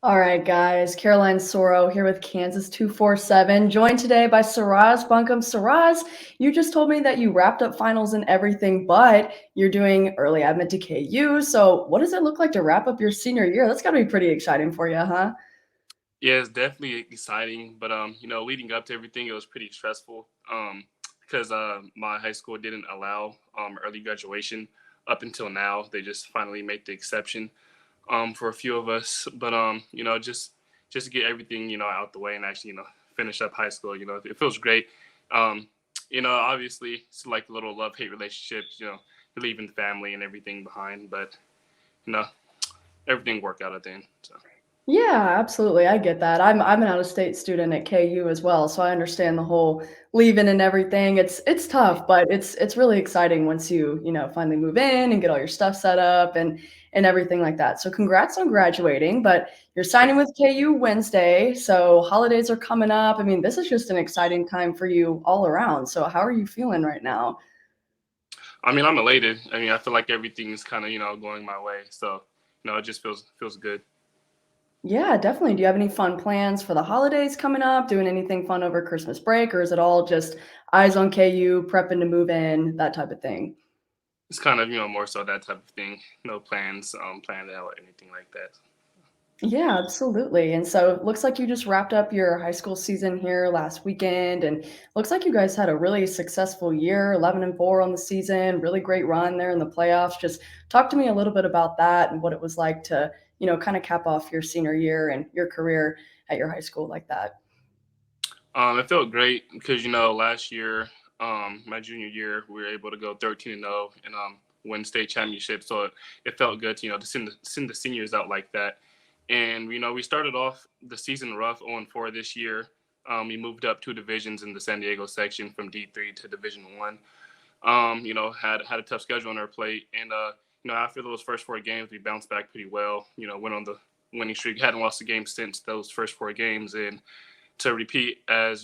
All right, guys. Caroline Soro here with Kansas 247, joined today by Surahz Buncom. Surahz, you just told me that you wrapped up finals and everything, but you're doing early admit to KU. So, what does it look like to wrap up your senior year? That's got to be pretty exciting for you, huh? Yeah, it's definitely exciting, but leading up to everything, it was pretty stressful. Because my high school didn't allow early graduation up until now. They just finally made the exception for a few of us. But just to get everything out the way and actually finish up high school. It feels great. Um, obviously it's like a little love hate relationship. Leaving the family and everything behind, but you know everything worked out at the end. So. Yeah, absolutely. I get that. I'm an out-of-state student at KU as well, so I understand the whole leaving and everything. It's tough, but it's really exciting once you finally move in and get all your stuff set up and everything like that. So congrats on graduating, but you're signing with KU Wednesday, so holidays are coming up. I mean, this is just an exciting time for you all around. So how are you feeling right now? I mean, I'm elated. I mean, I feel like everything's kind of going my way. So, it just feels good. Yeah, definitely. Do you have any fun plans for the holidays coming up? Doing anything fun over Christmas break, or is it all just eyes on KU, prepping to move in, that type of thing? It's kind of more so that type of thing. No plans, planned out or anything like that. Yeah, absolutely. And so it looks like you just wrapped up your high school season here last weekend, and looks like you guys had a really successful year, 11-4 on the season, really great run there in the playoffs. Just talk to me a little bit about that and what it was like to kind of cap off your senior year and your career at your high school like that. It felt great because last year, my junior year, we were able to go 13-0 and win state championship. So it felt good to to send the seniors out like that. And we started off the season rough 0-4 this year. We moved up two divisions in the San Diego section from D3 to Division One. Had a tough schedule on our plate, and after those first four games, we bounced back pretty well. Went on the winning streak. Hadn't lost a game since those first four games, and to repeat as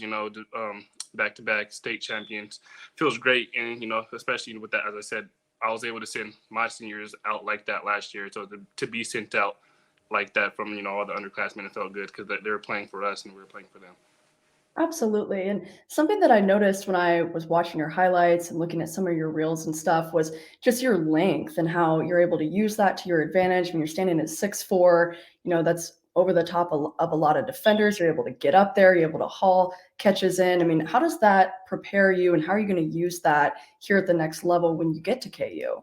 back-to-back state champions feels great. And especially with that, as I said, I was able to send my seniors out like that last year. So to be sent out like that from all the underclassmen, it felt good because they were playing for us and we were playing for them. Absolutely. And something that I noticed when I was watching your highlights and looking at some of your reels and stuff was just your length and how you're able to use that to your advantage when you're standing at 6'4". That's over the top of a lot of defenders. You're able to get up there, you're able to haul catches in. I mean, how does that prepare you and how are you going to use that here at the next level when you get to KU?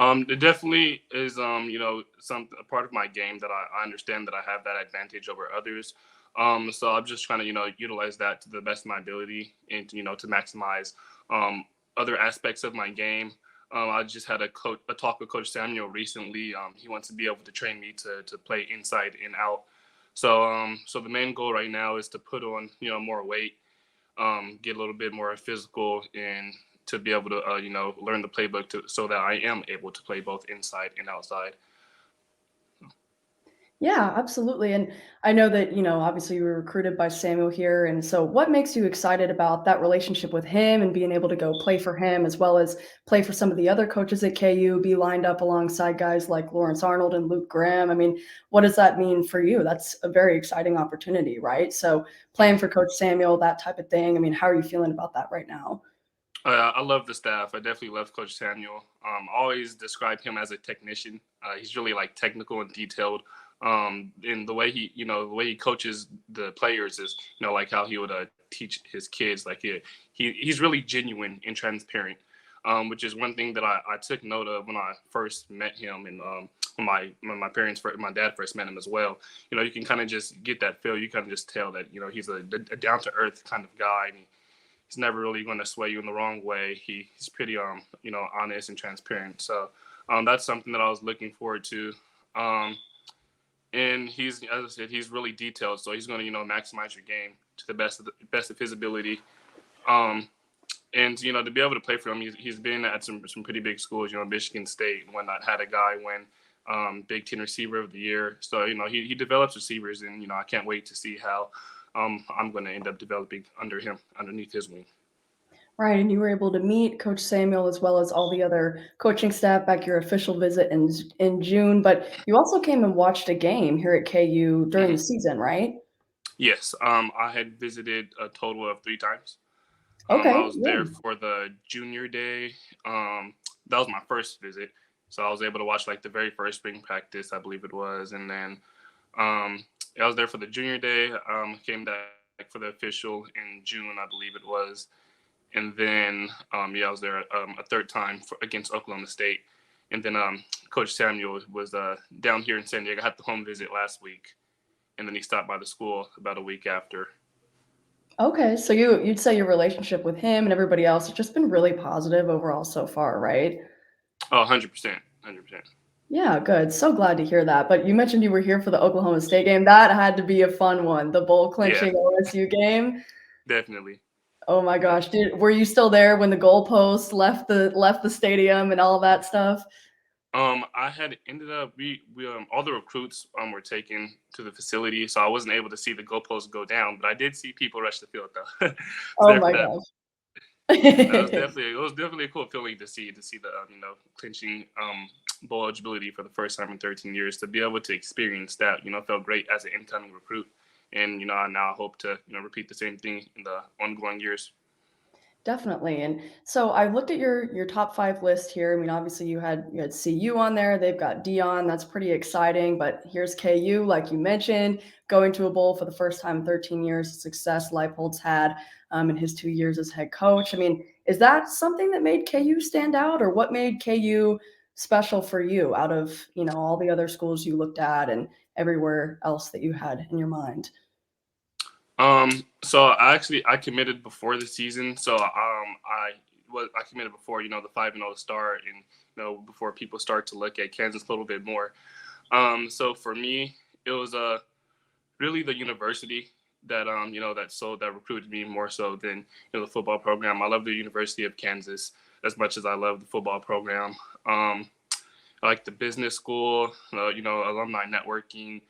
It definitely is, some a part of my game that I understand that I have that advantage over others. So I'm just trying to, utilize that to the best of my ability and, to maximize other aspects of my game. I just had a talk with Coach Samuel recently. He wants to be able to train me to play inside and out. So the main goal right now is to put on, more weight, get a little bit more physical, and to be able to learn the playbook so that I am able to play both inside and outside. Yeah, absolutely. And I know that, obviously you were recruited by Samuel here. And so what makes you excited about that relationship with him and being able to go play for him as well as play for some of the other coaches at KU, be lined up alongside guys like Lawrence Arnold and Luke Graham? I mean, what does that mean for you? That's a very exciting opportunity, right? So playing Mhm. for Coach Samuel, that type of thing. I mean, how are you feeling about that right now? I love the staff. I definitely love Coach Samuel. Always describe him as a technician. He's really like technical and detailed. And the way the way he coaches the players is, like how he would teach his kids. Like he's really genuine and transparent, which is one thing that I took note of when I first met him, and when my dad first met him as well. You can kind of just get that feel. You kind of just tell that he's a down to earth kind of guy, and he's never really going to sway you in the wrong way. He's pretty honest and transparent. So that's something that I was looking forward to. Um, and he's, as I said, he's really detailed. So he's going to maximize your game to the best of his ability. Um, and to be able to play for him, he's been at some pretty big schools. Michigan State and whatnot, had a guy win Big Ten Receiver of the Year. So he develops receivers, and I can't wait to see how I'm going to end up developing underneath his wing. Right, and you were able to meet Coach Samuel as well as all the other coaching staff back your official visit in June, but you also came and watched a game here at KU during the Mhm. season, right? Yes, I had visited a total of 3 times. I Okay, was yeah. there for the junior day. That was my first visit, so I was able to watch like the very first spring practice, I believe it was, and then um, I was there for the junior day. Came back for the official in June, I believe it was, and then yeah, I was there a third time against Oklahoma State, and then Coach Samuel was down here in San Diego. I had the home visit last week, and then he stopped by the school about a week after. Okay, so you'd say your relationship with him and everybody else has just been really positive overall so far, right? Oh, 100%, 100%. Yeah, good. So glad to hear that. But you mentioned you were here for the Oklahoma State game. That had to be a fun one, the bowl Yeah, clinching OSU game. definitely. Oh my gosh, Definitely. were you still there when the goalpost left the stadium and all that stuff? I had ended up we all the recruits were taken to the facility, so I wasn't able to see the goalposts go down, but I did see people rush the field though. I was Oh there for my that. gosh. That was definitely it was definitely a cool feeling to see the clinching bowl eligibility for the first time in 13 years to be able to experience that. Felt great as an incoming recruit, and I now hope to repeat the same thing in the ongoing years. Definitely, and so I looked at your top 5 list here. I mean, obviously you had CU on there, they've got Dion, that's pretty exciting, but here's KU, like you mentioned, going to a bowl for the first time in 13 years, success Leipold's had, in his 2 years as head coach. I mean, is that something that made KU stand out, or what made KU special for you out of, all the other schools you looked at and everywhere else that you had in your mind? So I committed before the season. So I committed before the 5-0 start, and before people start to look at Kansas a little bit more. So for me, it was really the university that recruited me more so than the football program. I love the University of Kansas as much as I love the football program. Um, I like the business school, alumni networking,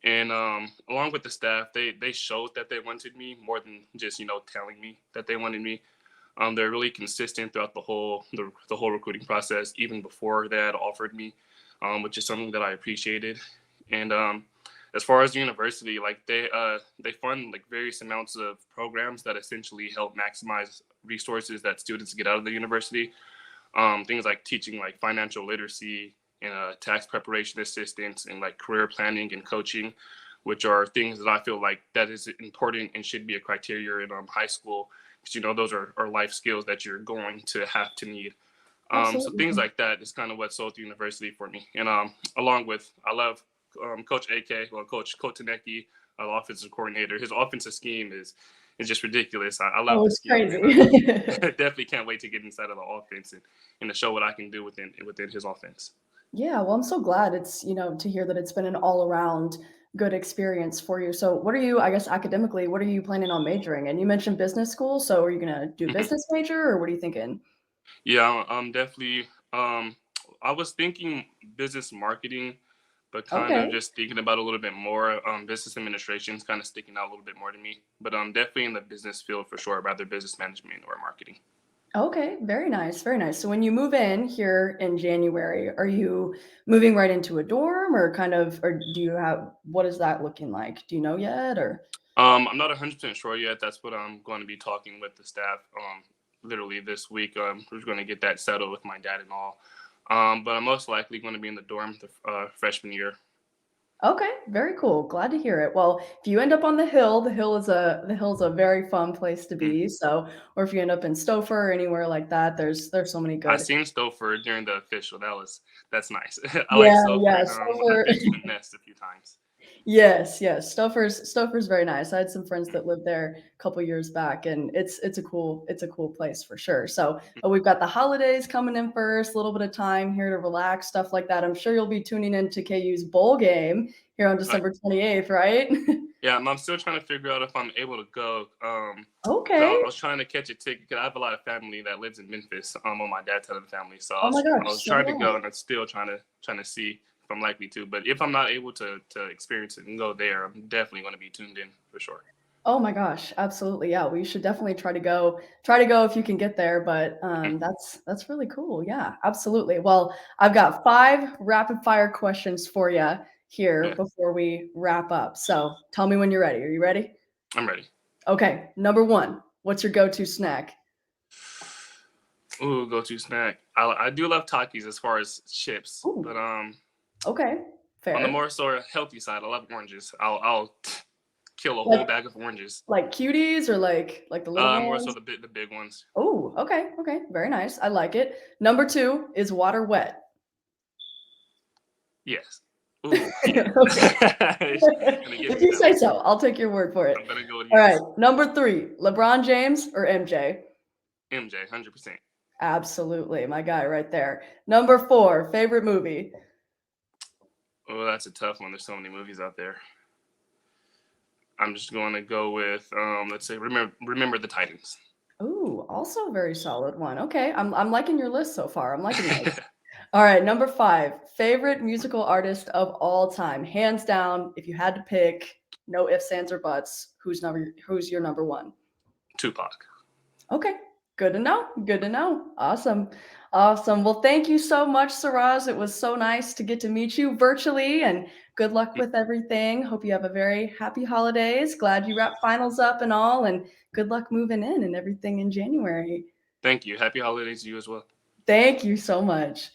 and along with the staff, they showed that they wanted me more than just telling me that they wanted me. They're really consistent throughout the whole recruiting process, even before they had offered me, which is something that I appreciated. And as far as the university, like they fund like various amounts of programs that essentially help maximize resources that students get out of the university. Things like teaching like financial literacy and tax preparation assistance and like career planning and coaching, which are things that I feel like that is important and should be a criteria in high school because those are life skills that you're going to have to need. So things Absolutely. like that is kind of what sold the university for me. And along with I love Coach AK, well Coach Kotaneki, offensive coordinator. His offensive scheme is just ridiculous. I love Oh, the it's scheme, and crazy. definitely can't wait to get inside of the offense and to show what I can do within his offense. Yeah, well, I'm so glad to hear that it's been an all around good experience for you. So, what are you, I guess, academically, what are you planning on majoring in? You mentioned business school. So, are you going to do Mhm. business major or what are you thinking? Yeah, definitely. I was thinking business marketing, but kind Okay. of just thinking about it a little bit more. Business administration is kind of sticking out a little bit more to me, but definitely in the business field for sure, rather business management or marketing. Okay. Very nice. Very nice. So, when you move in here in January, are you moving right into a dorm or or do you have, what is that looking like? Do you know yet? Or, I'm not 100% sure yet. That's what I'm going to be talking with the staff literally this week. We're going to get that settled with my dad and all. But I'm most likely going to be in the dorm the freshman year. okay, very cool. Glad to hear it. Well, if you end up on the hill's a very fun place to Mm. be. So, or if you end up in Stouffer or anywhere like that, there's so many I good. seen Stouffer during the official. That's nice. I like Yeah, Stouffer, yeah, and I've Stouffer. been to the Nest a few times. Yes, yes. Stouffer's very nice. I had some friends that lived there a couple years back, and it's a cool place for sure. So we've got the holidays coming in first, a little bit of time here to relax, stuff like that. I'm sure you'll be tuning into KU's bowl game here on Like, December 28th, right? yeah, I'm still trying to figure out if I'm able to go. 'Cause I Okay. was trying to catch a ticket. 'Cause I have a lot of family that lives in Memphis. On my dad's side of the family, so Oh my I gosh, was so trying to do go, and I'm still trying to see if I'm likely to. But if I'm not able to experience it and go there, I'm definitely going to be tuned in for sure. Oh my gosh, absolutely. Yeah, we should definitely try to go if you can get there, but Mhm. that's really cool. Yeah, absolutely. Well, I've got 5 rapid fire questions for you here Yeah, before we wrap up. So, tell me when you're ready. Are you ready? I'm ready. Okay, number 1, what's your go-to snack? Ooh, go to snack. I do love Takis as far as chips, but Ooh, okay, on the fair. more sort of healthy side, I love oranges. I'll kill a whole Like bag of oranges. like cuties or like the little More so ones? the big ones. Oh, okay, okay, very nice. I like it. Number 2, is water wet? Yes. Ooh, yeah. Okay. You're gonna get If me with you that say one. so, I'll take your word for it. I'm gonna go with All right, yes. number 3, LeBron James or MJ? MJ, 100%. Absolutely, my guy right there. Number 4, favorite movie? Oh, that's a tough one. There's so many movies out there. I'm just going to go with let's say remember the Titans. Ooh, also very solid one. Okay, I'm liking your list so far. I'm liking this. All right, number 5, favorite musical artist of all time, hands down. If you had to pick, no ifs, ands, or buts. Who's your number 1? Tupac. Okay. Good to know. Good to know. Awesome. Awesome. Well, thank you so much, Surahz. It was so nice to get to meet you virtually and good luck with everything. Hope you have a very happy holidays. Glad you wrapped finals up and all, and good luck moving in and everything in January. Thank you. Happy holidays to you as well. Thank you so much.